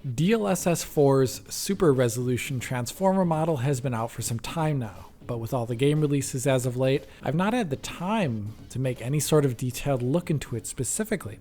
DLSS 4's Super Resolution transformer model has been out for some time now, but with all the game releases as of late, I've not had the time to make any sort of detailed look into it specifically.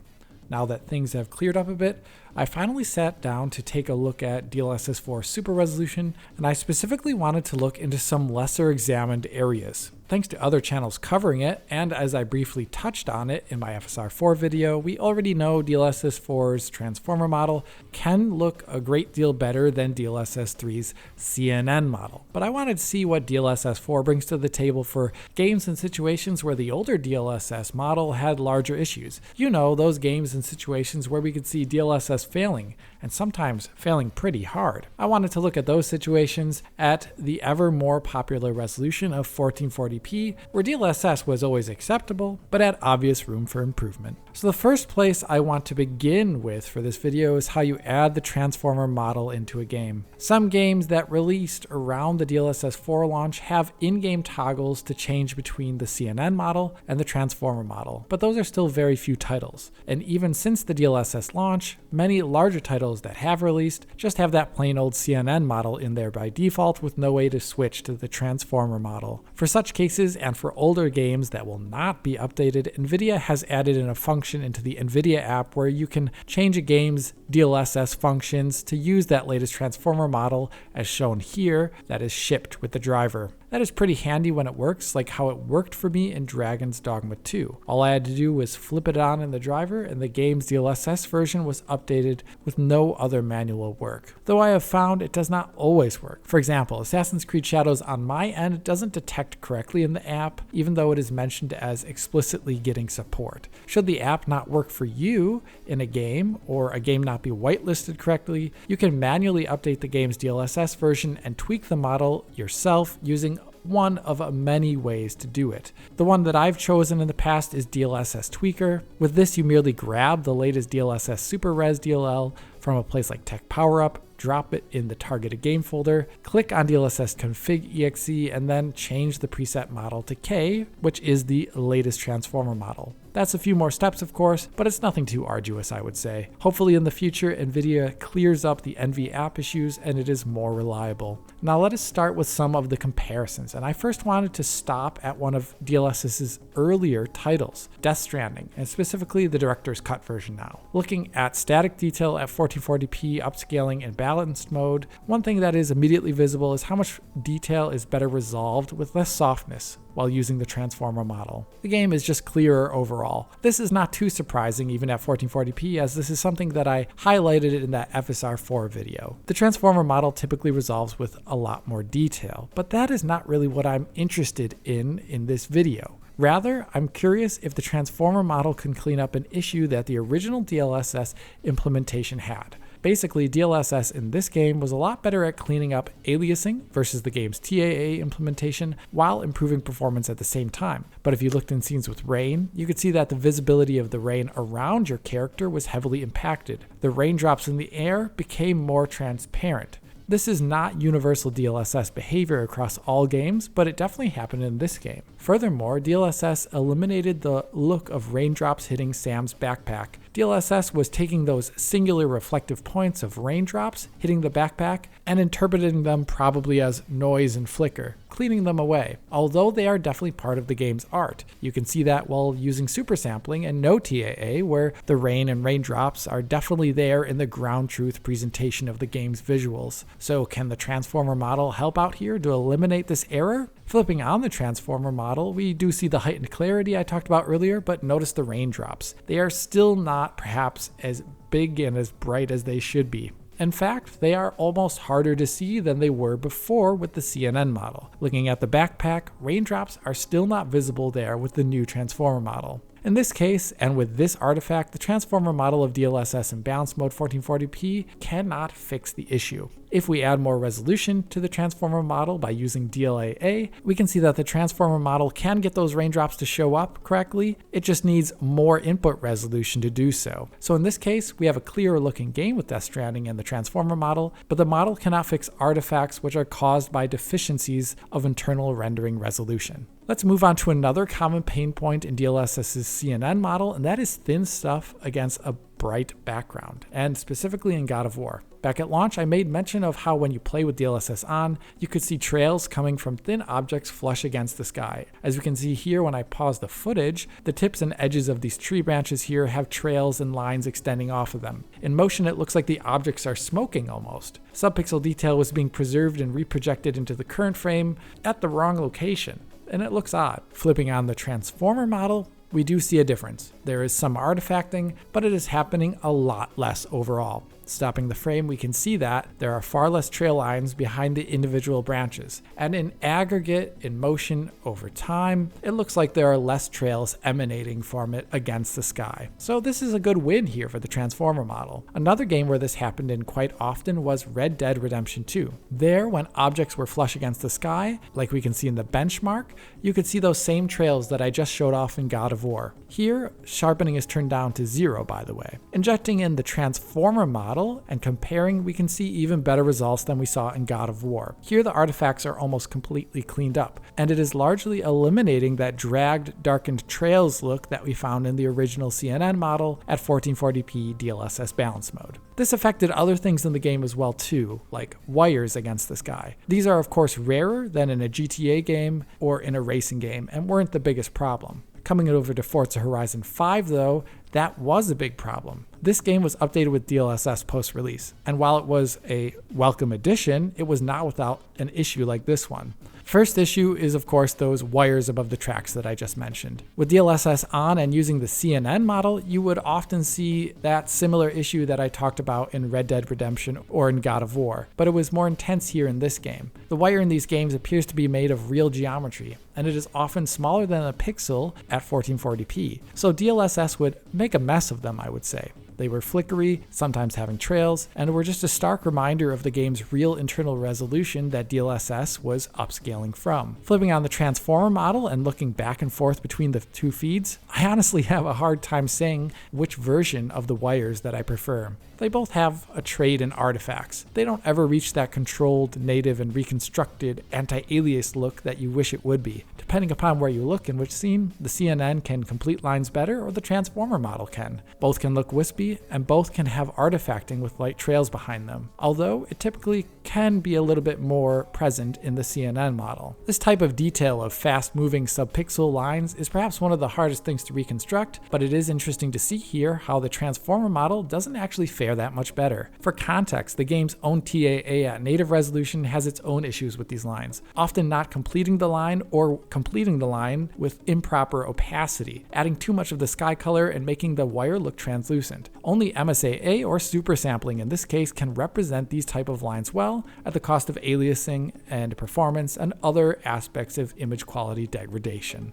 Now that things have cleared up a bit, I finally sat down to take a look at DLSS 4 Super Resolution, and I specifically wanted to look into some lesser examined areas. Thanks to other channels covering it, and as I briefly touched on it in my FSR 4 video, we already know DLSS 4's transformer model can look a great deal better than DLSS 3's CNN model. But I wanted to see what DLSS 4 brings to the table for games and situations where the older DLSS model had larger issues. You know, those games and situations where we could see DLSS failing, and sometimes failing pretty hard. I wanted to look at those situations at the ever more popular resolution of 1440p, where DLSS was always acceptable, but had obvious room for improvement. So the first place I want to begin with for this video is how you add the transformer model into a game. Some games that released around the DLSS 4 launch have in-game toggles to change between the CNN model and the transformer model, but those are still very few titles. And even since the DLSS launch, many larger titles that have released just have that plain old CNN model in there by default with no way to switch to the transformer model. For such cases and for older games that will not be updated, Nvidia has added in a function into the Nvidia app where you can change a game's DLSS functions to use that latest transformer model as shown here that is shipped with the driver. That is pretty handy when it works, like how it worked for me in Dragon's Dogma 2. All I had to do was flip it on in the driver and the game's DLSS version was updated with no other manual work. Though I have found it does not always work. For example, Assassin's Creed Shadows on my end doesn't detect correctly in the app, even though it is mentioned as explicitly getting support. Should the app not work for you in a game, or a game not be whitelisted correctly, you can manually update the game's DLSS version and tweak the model yourself using one of many ways to do it. The one that I've chosen in the past is DLSS Tweaker. With this, you merely grab the latest DLSS Super Res DLL from a place like Tech PowerUp, drop it in the targeted game folder, click on DLSS config exe, and then change the preset model to K, which is the latest transformer model. That's a few more steps, of course, but it's nothing too arduous, I would say. Hopefully in the future, Nvidia clears up the NV app issues and it is more reliable. Now let us start with some of the comparisons, and I first wanted to stop at one of DLSS's earlier titles, Death Stranding, and specifically the director's cut version now. Looking at static detail at 1440p, upscaling, and balanced mode, one thing that is immediately visible is how much detail is better resolved with less softness while using the transformer model. The game is just clearer overall. This is not too surprising even at 1440p, as this is something that I highlighted in that FSR 4 video. The transformer model typically resolves with a lot more detail, but that is not really what I'm interested in this video. Rather, I'm curious if the transformer model can clean up an issue that the original DLSS implementation had. Basically, DLSS in this game was a lot better at cleaning up aliasing versus the game's TAA implementation while improving performance at the same time. But if you looked in scenes with rain, you could see that the visibility of the rain around your character was heavily impacted. The raindrops in the air became more transparent. This is not universal DLSS behavior across all games, but it definitely happened in this game. Furthermore, DLSS eliminated the look of raindrops hitting Sam's backpack. DLSS was taking those singular reflective points of raindrops hitting the backpack and interpreting them probably as noise and flicker, cleaning them away, although they are definitely part of the game's art. You can see that while using super sampling and no TAA, where the rain and raindrops are definitely there in the ground truth presentation of the game's visuals. So can the transformer model help out here to eliminate this error? Flipping on the transformer model, we do see the heightened clarity I talked about earlier, but notice the raindrops. They are still not perhaps as big and as bright as they should be. In fact, they are almost harder to see than they were before with the CNN model. Looking at the backpack, raindrops are still not visible there with the new transformer model. In this case, and with this artifact, the transformer model of DLSS in balanced mode 1440p cannot fix the issue. If we add more resolution to the transformer model by using DLAA, we can see that the transformer model can get those raindrops to show up correctly. It just needs more input resolution to do so. So in this case, we have a clearer looking game with Death Stranding and the transformer model, but the model cannot fix artifacts which are caused by deficiencies of internal rendering resolution. Let's move on to another common pain point in DLSS's CNN model, and that is thin stuff against a bright background, and specifically in God of War. Back at launch, I made mention of how when you play with DLSS on, you could see trails coming from thin objects flush against the sky. As you can see here when I pause the footage, the tips and edges of these tree branches here have trails and lines extending off of them. In motion, it looks like the objects are smoking almost. Subpixel detail was being preserved and reprojected into the current frame at the wrong location, and it looks odd. Flipping on the transformer model, we do see a difference. There is some artifacting, but it is happening a lot less overall. Stopping the frame, we can see that there are far less trail lines behind the individual branches. And in aggregate, in motion over time, it looks like there are less trails emanating from it against the sky. So this is a good win here for the transformer model. Another game where this happened in quite often was Red Dead Redemption 2. There, when objects were flush against the sky, like we can see in the benchmark, you could see those same trails that I just showed off in God of War. Here, sharpening is turned down to 0, by the way. Injecting in the transformer model and comparing, we can see even better results than we saw in God of War. Here the artifacts are almost completely cleaned up, and it is largely eliminating that dragged, darkened trails look that we found in the original CNN model at 1440p DLSS balance mode. This affected other things in the game as well too, like wires against the sky. These are of course rarer than in a GTA game or in a racing game and weren't the biggest problem. Coming over to Forza Horizon 5 though, that was a big problem. This game was updated with DLSS post-release, and while it was a welcome addition, it was not without an issue like this one. First issue is of course those wires above the tracks that I just mentioned. With DLSS on and using the CNN model, you would often see that similar issue that I talked about in Red Dead Redemption or in God of War, but it was more intense here in this game. The wire in these games appears to be made of real geometry, and it is often smaller than a pixel at 1440p, so DLSS would make a mess of them, I would say. They were flickery, sometimes having trails, and were just a stark reminder of the game's real internal resolution that DLSS was upscaling from. Flipping on the transformer model and looking back and forth between the two feeds, I honestly have a hard time saying which version of the wires that I prefer. They both have a trade in artifacts. They don't ever reach that controlled, native, and reconstructed anti-alias look that you wish it would be. Depending upon where you look and which scene, the CNN can complete lines better or the transformer model can. Both can look wispy, and both can have artifacting with light trails behind them, although it typically can be a little bit more present in the CNN model. This type of detail of fast-moving subpixel lines is perhaps one of the hardest things to reconstruct, but it is interesting to see here how the transformer model doesn't actually fare that much better. For context, the game's own TAA at native resolution has its own issues with these lines, often not completing the line or completing the line with improper opacity, adding too much of the sky color and making the wire look translucent. Only MSAA or super sampling in this case can represent these type of lines well at the cost of aliasing and performance and other aspects of image quality degradation.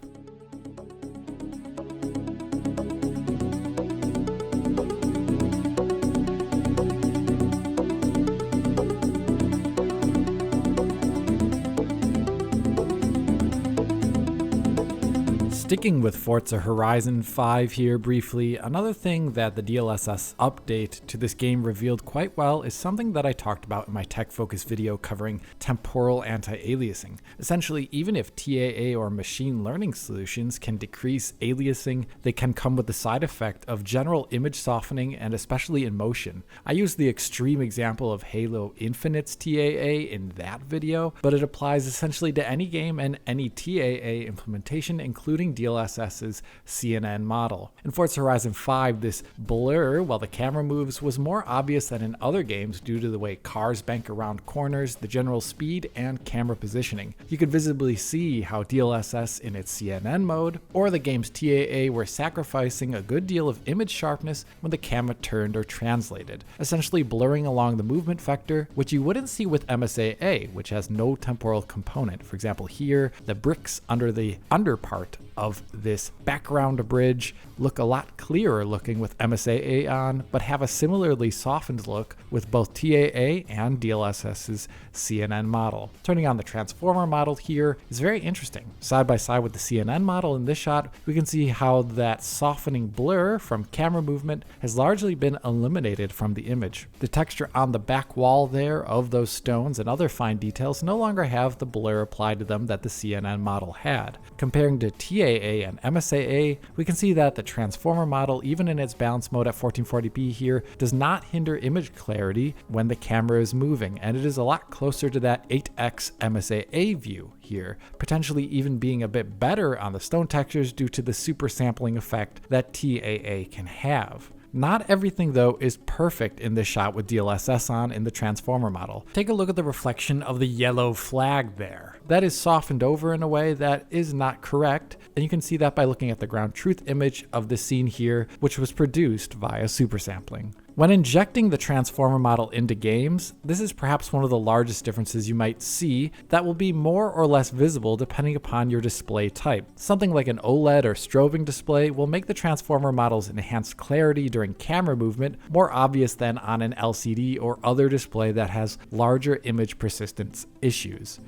Sticking with Forza Horizon 5 here briefly, another thing that the DLSS update to this game revealed quite well is something that I talked about in my Tech Focus video covering temporal anti-aliasing. Essentially, even if TAA or machine learning solutions can decrease aliasing, they can come with the side effect of general image softening and especially in motion. I used the extreme example of Halo Infinite's TAA in that video, but it applies essentially to any game and any TAA implementation, including DLSS's CNN model. In Forza Horizon 5, this blur while the camera moves was more obvious than in other games due to the way cars bank around corners, the general speed, and camera positioning. You could visibly see how DLSS in its CNN mode or the game's TAA were sacrificing a good deal of image sharpness when the camera turned or translated, essentially blurring along the movement vector, which you wouldn't see with MSAA, which has no temporal component. For example, here, the bricks under the under part of this background bridge look a lot clearer looking with MSAA on, but have a similarly softened look with both TAA and DLSS's CNN model. Turning on the transformer model here is very interesting. Side by side with the CNN model in this shot, we can see how that softening blur from camera movement has largely been eliminated from the image. The texture on the back wall there of those stones and other fine details no longer have the blur applied to them that the CNN model had. Comparing to TAA and MSAA, we can see that the transformer model, even in its balance mode at 1440p here, does not hinder image clarity when the camera is moving, and it is a lot closer to that 8x MSAA view here, potentially even being a bit better on the stone textures due to the super sampling effect that TAA can have. Not everything though is perfect in this shot with DLSS on in the transformer model. Take a look at the reflection of the yellow flag there. That is softened over in a way that is not correct, and you can see that by looking at the ground truth image of the scene here, which was produced via super sampling. When injecting the transformer model into games, this is perhaps one of the largest differences you might see that will be more or less visible depending upon your display type. Something like an OLED or strobing display will make the transformer model's enhanced clarity during camera movement more obvious than on an LCD or other display that has larger image persistence issues.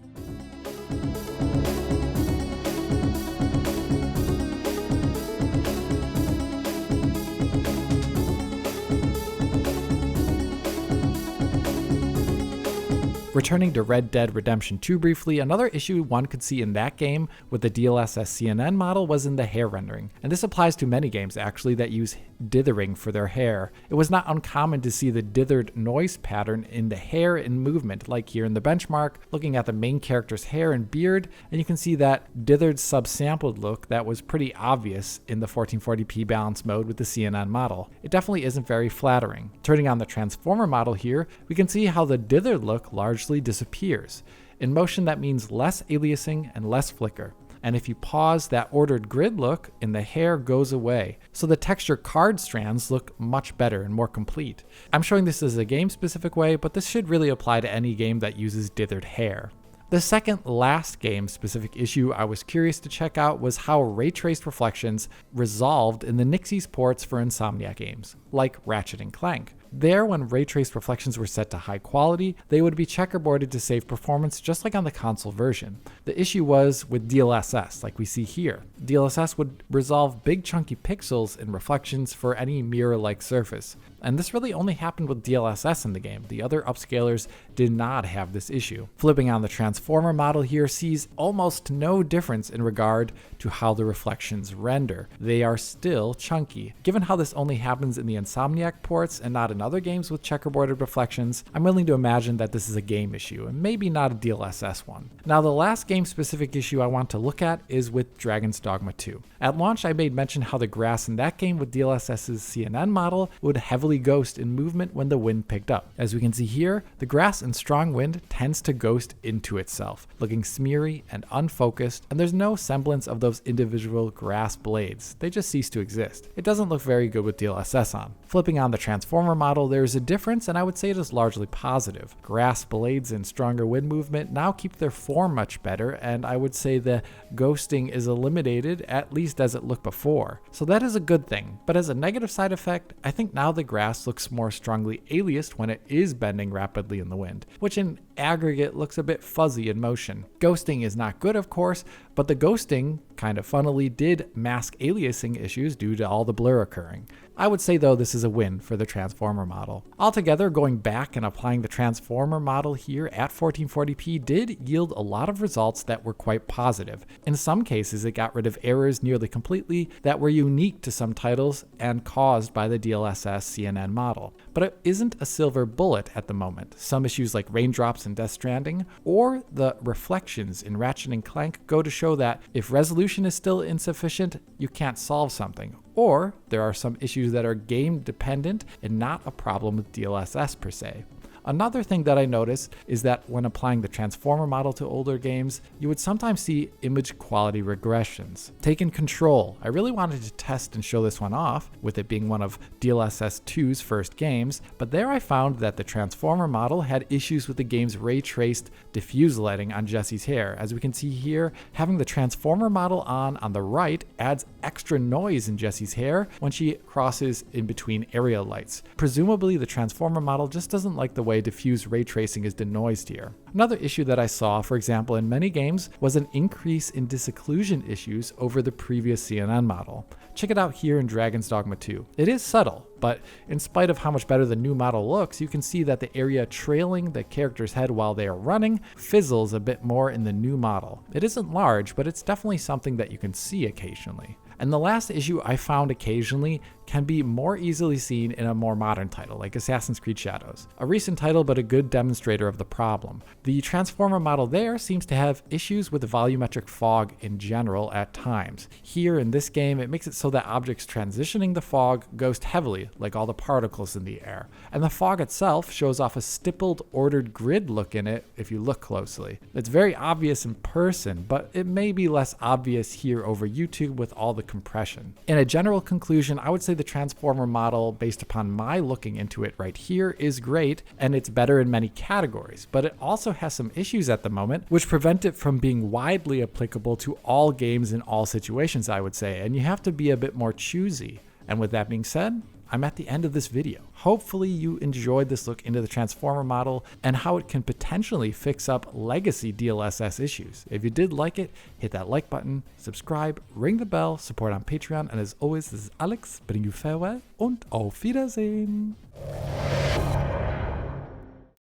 Returning to Red Dead Redemption 2 briefly, another issue one could see in that game with the DLSS CNN model was in the hair rendering. And this applies to many games actually that use dithering for their hair. It was not uncommon to see the dithered noise pattern in the hair and movement, like here in the benchmark, looking at the main character's hair and beard, and you can see that dithered subsampled look that was pretty obvious in the 1440p balance mode with the CNN model. It definitely isn't very flattering. Turning on the transformer model here, we can see how the dithered look largely disappears. In motion, that means less aliasing and less flicker. And if you pause, that ordered grid look in the hair goes away. So the texture card strands look much better and more complete. I'm showing this as a game specific way, but this should really apply to any game that uses dithered hair. The second last game specific issue I was curious to check out was how ray traced reflections resolved in the Nixies ports for Insomniac games, like Ratchet and Clank. There, when ray traced reflections were set to high quality, they would be checkerboarded to save performance just like on the console version. The issue was with DLSS, like we see here. DLSS would resolve big chunky pixels in reflections for any mirror-like surface. And this really only happened with DLSS in the game. The other upscalers did not have this issue. Flipping on the transformer model here sees almost no difference in regard to how the reflections render. They are still chunky. Given how this only happens in the Insomniac ports and not in other games with checkerboarded reflections, I'm willing to imagine that this is a game issue and maybe not a DLSS one. Now, the last game specific issue I want to look at is with Dragon's Dogma 2. At launch, I made mention how the grass in that game with DLSS's CNN model would heavily ghost in movement when the wind picked up. As we can see here, the grass in strong wind tends to ghost into itself, looking smeary and unfocused, and there's no semblance of those individual grass blades. They just cease to exist. It doesn't look very good with DLSS on. Flipping on the transformer model, there's a difference, and I would say it is largely positive. Grass blades and stronger wind movement now keep their form much better, and I would say the ghosting is eliminated, at least as it looked before. So that is a good thing, but as a negative side effect, I think now the grass looks more strongly aliased when it is bending rapidly in the wind, which in aggregate looks a bit fuzzy in motion. Ghosting is not good, of course, but the ghosting, kind of funnily, did mask aliasing issues due to all the blur occurring. I would say though this is a win for the transformer model. Altogether, going back and applying the transformer model here at 1440p did yield a lot of results that were quite positive. In some cases, it got rid of errors nearly completely that were unique to some titles and caused by the DLSS CNN model. But it isn't a silver bullet at the moment. Some issues like raindrops in Death Stranding or the reflections in Ratchet and Clank go to show that if resolution is still insufficient, you can't solve something. Or there are some issues that are game dependent and not a problem with DLSS per se. Another thing that I noticed is that when applying the transformer model to older games, you would sometimes see image quality regressions. Taking Control, I really wanted to test and show this one off, with it being one of DLSS 2's first games, but there I found that the transformer model had issues with the game's ray traced diffuse lighting on Jessie's hair. As we can see here, having the transformer model on the right adds extra noise in Jessie's hair when she crosses in between area lights. Presumably the transformer model just doesn't like the way diffuse ray tracing is denoised here. Another issue that I saw, for example, in many games was an increase in disocclusion issues over the previous CNN model. Check it out here in Dragon's Dogma 2. It is subtle, but in spite of how much better the new model looks, you can see that the area trailing the character's head while they are running fizzles a bit more in the new model. It isn't large, but it's definitely something that you can see occasionally. And the last issue I found occasionally can be more easily seen in a more modern title like Assassin's Creed Shadows. A recent title, but a good demonstrator of the problem. The transformer model there seems to have issues with volumetric fog in general at times. Here in this game, it makes it so that objects transitioning the fog ghost heavily, like all the particles in the air. And the fog itself shows off a stippled, ordered grid look in it if you look closely. It's very obvious in person, but it may be less obvious here over YouTube with all the compression. In a general conclusion, I would say the transformer model, based upon my looking into it right here, is great, and it's better in many categories, but it also has some issues at the moment which prevent it from being widely applicable to all games in all situations, I would say, and you have to be a bit more choosy. And with that being said, I'm at the end of this video. Hopefully you enjoyed this look into the transformer model and how it can potentially fix up legacy DLSS issues. If you did like it, hit that like button, subscribe, ring the bell, support on Patreon, and as always, this is Alex bidding you farewell und auf Wiedersehen.